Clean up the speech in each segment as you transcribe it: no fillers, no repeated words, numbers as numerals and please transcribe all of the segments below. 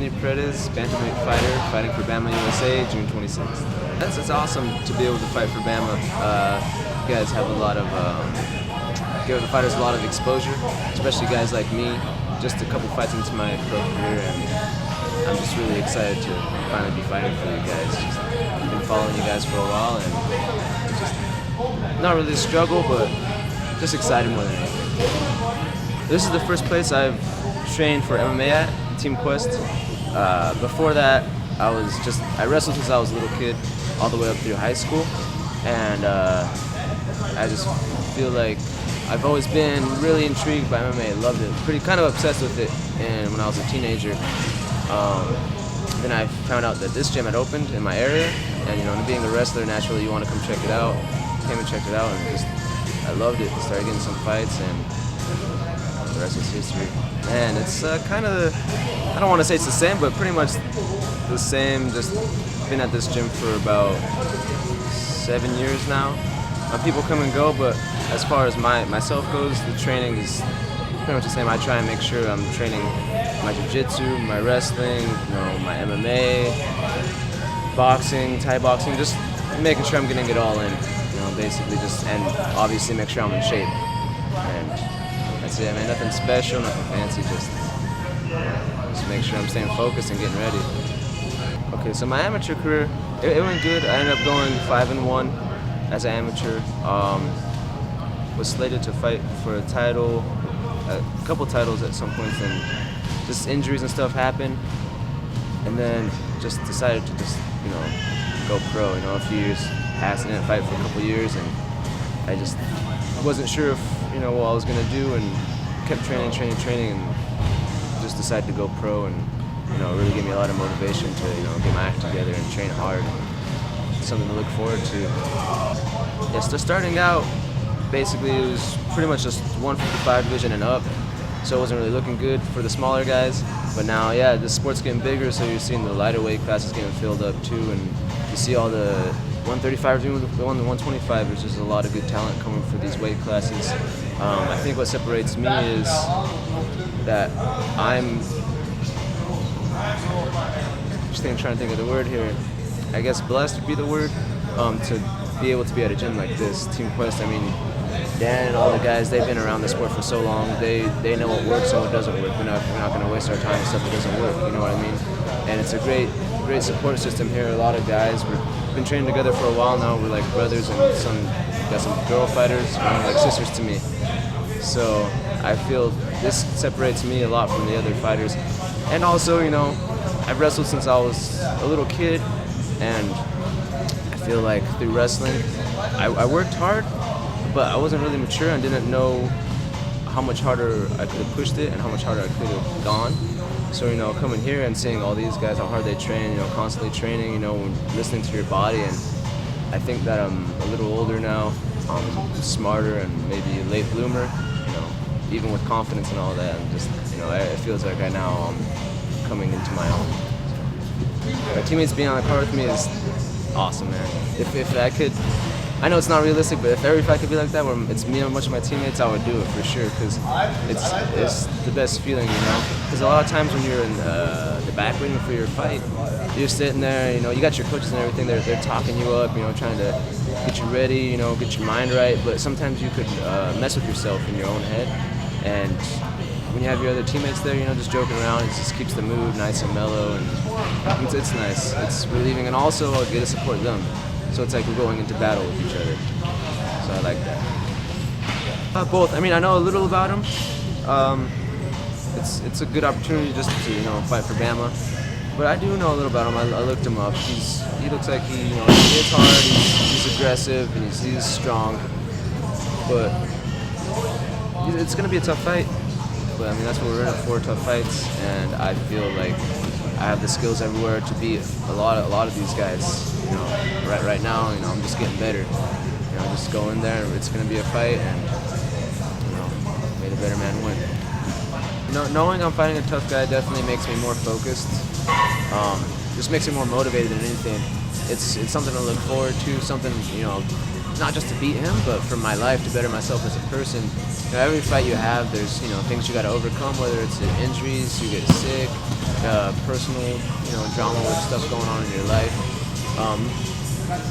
Anthony Paredes, bantamweight fighter, fighting for BAMMA USA, June 26th. It's awesome to be able to fight for BAMMA. You guys have a lot of, give the fighters a lot of exposure, especially guys like me. Just a couple fights into my pro career, and I'm just really excited to finally be fighting for you guys. I've been following you guys for a while, and it's just not really a struggle, but just excited more than anything. This is the first place I've trained for MMA at, Team Quest. Before that, I wrestled since I was a little kid, all the way up through high school, and I just feel like I've always been really intrigued by MMA. Loved it, kind of obsessed with it. And when I was a teenager, then I found out that this gym had opened in my area, and being a wrestler, naturally you want to come check it out. Came and checked it out, and I loved it. Started getting some fights, and the rest is history. Man, it's kind of, I don't want to say it's the same, but pretty much the same. Just been at this gym for about 7 years now. People come and go, but as far as myself goes, the training is pretty much the same. I try and make sure I'm training my jiu-jitsu, my wrestling, my MMA, boxing, Thai boxing, just making sure I'm getting it all in. Basically and obviously make sure I'm in shape. And that's it, man. Nothing special, nothing fancy, just make sure I'm staying focused and getting ready. Okay, so my amateur career, it went good. I ended up going 5-1 as an amateur. Was slated to fight for a title, a couple titles at some points, and just injuries and stuff happened. And then just decided to go pro. A few years passed, and didn't fight for a couple years, and I just wasn't sure if what I was gonna do, and kept training, and just decided to go pro, and really gave me a lot of motivation to get my act together and train hard. Something to look forward to. Yeah, so starting out, basically it was pretty much just 155 division and up, so it wasn't really looking good for the smaller guys. But now, yeah, the sport's getting bigger, so you're seeing the lighter weight classes getting filled up too, and you see all the 135 doing the 125. There's just a lot of good talent coming for these weight classes. I think what separates me is that I'm trying to think of the word here. I guess blessed would be the word, to be able to be at a gym like this, Team Quest. I mean, Dan and all the guys, they've been around the sport for so long. They know what works and what doesn't work. We're not going to waste our time on stuff that doesn't work. You know what I mean? And it's a great support system here. A lot of guys, we've been training together for a while now. We're like brothers, and got some girl fighters, like sisters to me. So I feel this separates me a lot from the other fighters. And also, I've wrestled since I was a little kid, and I feel like through wrestling, I worked hard, but I wasn't really mature and didn't know how much harder I could have pushed it and how much harder I could have gone. So, coming here and seeing all these guys, how hard they train, constantly training, listening to your body, and I think that I'm a little older now, smarter and maybe a late bloomer, even with confidence and all that, and just, it feels like right now I'm coming into my own. My teammates being on the card with me is awesome, man. If I could, I know it's not realistic, but if every fight could be like that, where it's me and a bunch of my teammates, I would do it for sure, because it's the best feeling, Because a lot of times when you're in the back waiting for your fight, you're sitting there, you got your coaches and everything, they're talking you up, trying to get you ready, get your mind right, but sometimes you could mess with yourself in your own head, and when you have your other teammates there, just joking around, it just keeps the mood nice and mellow, and it's nice. It's relieving, and also I get to support them. So it's like we're going into battle with each other. So I like that. Both. I mean, I know a little about him. It's a good opportunity just to fight for BAMMA. But I do know a little about him. I looked him up. He looks like he hits hard. He's aggressive, and he's strong. But it's gonna be a tough fight. But I mean, that's what we're in it for, tough fights, and I feel like I have the skills everywhere to beat a lot of these guys. Right now, I'm just getting better. Just go in there, it's gonna be a fight, and may the better man win. Knowing I'm fighting a tough guy definitely makes me more focused. Just makes me more motivated than anything. It's something to look forward to, something not just to beat him, but for my life, to better myself as a person. Every fight you have, there's things you got to overcome, whether it's injuries, you get sick, personal, drama with stuff going on in your life.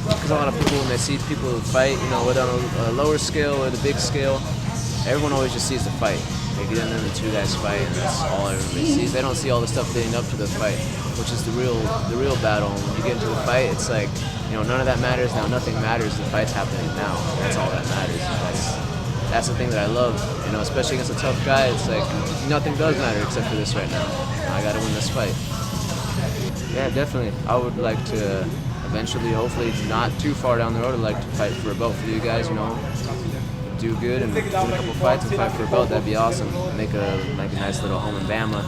Because a lot of people, when they see people fight, whether on a lower scale or the big scale, everyone always just sees the fight. They get in there and the two guys fight, and that's all everybody sees. They don't see all the stuff leading up to the fight, which is the real battle. And when you get into the fight, it's like, none of that matters now. Nothing matters. The fight's happening now. That's all that matters. That's the thing that I love. Especially against a tough guy, it's like nothing does matter except for this right now. I got to win this fight. Yeah, definitely. I would like to eventually, hopefully, not too far down the road, I'd like to fight for a belt for you guys. Do good and win a couple fights and fight for a belt. That'd be awesome. Make a nice little home in BAMMA.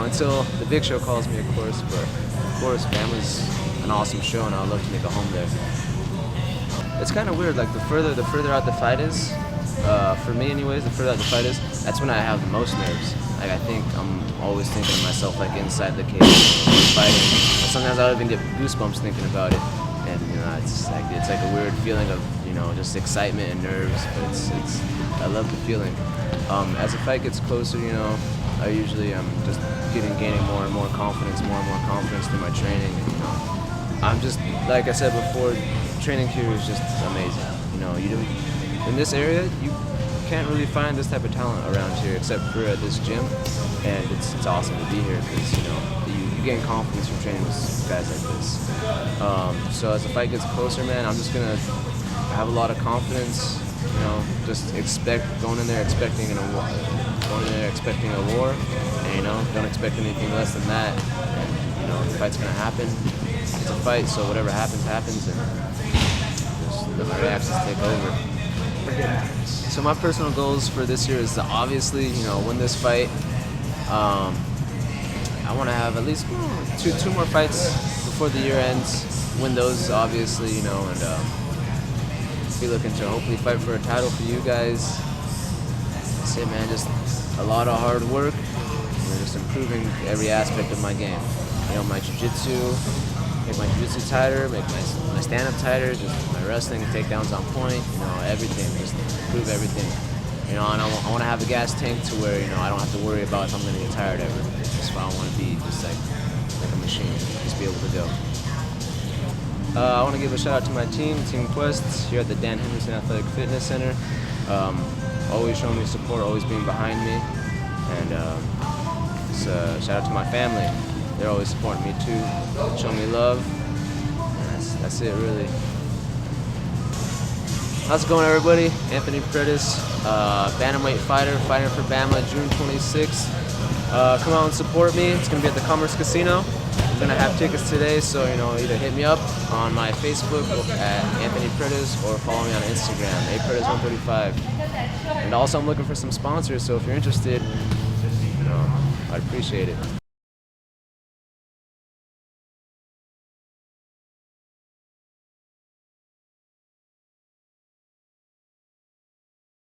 Until the big show calls me, of course. But of course, BAMMA's an awesome show, and I'd love to make a home there. It's kind of weird. Like the further out the fight is, for me anyways, the further out the fight is, that's when I have the most nerves. Like I think I'm always thinking of myself like inside the cage fighting. Sometimes I even get goosebumps thinking about it, and it's like a weird feeling of just excitement and nerves. But I love the feeling. As the fight gets closer, I usually just gaining more and more confidence through my training. And, I'm just, like I said before, training here is just amazing. In this area, you can't really find this type of talent around here except for at this gym, and it's awesome to be here because you gain confidence from training with guys like this. So as the fight gets closer, man, I'm just gonna have a lot of confidence. Just going in there expecting a war, and don't expect anything less than that. And the fight's gonna happen. It's a fight, so whatever happens, and just let my reactions take over. So my personal goals for this year is to obviously, win this fight. I want to have at least two more fights before the year ends. Win those, obviously, and be looking to hopefully fight for a title for you guys. That's it, man. Just a lot of hard work. Just improving every aspect of my game. My jiu-jitsu, make my jiu-jitsu tighter, make my stand-up tighter, just my wrestling and takedowns on point, everything, just improve everything. And I want to have a gas tank to where, I don't have to worry about if I'm going to get tired ever. That's why I want to be just like a machine, just be able to go. I want to give a shout out to my team, Team Quest, here at the Dan Henderson Athletic Fitness Center. Always showing me support, always being behind me. And shout out to my family. They're always supporting me too, showing me love. And that's it, really. How's it going, everybody? Anthony Paredes, bantamweight fighter, fighting for BAMMA, June 26th. Come out and support me. It's gonna be at the Commerce Casino. I'm gonna have tickets today, so either hit me up on my Facebook at Anthony Paredes or follow me on Instagram, aparedes135. And also, I'm looking for some sponsors, so if you're interested, I'd appreciate it.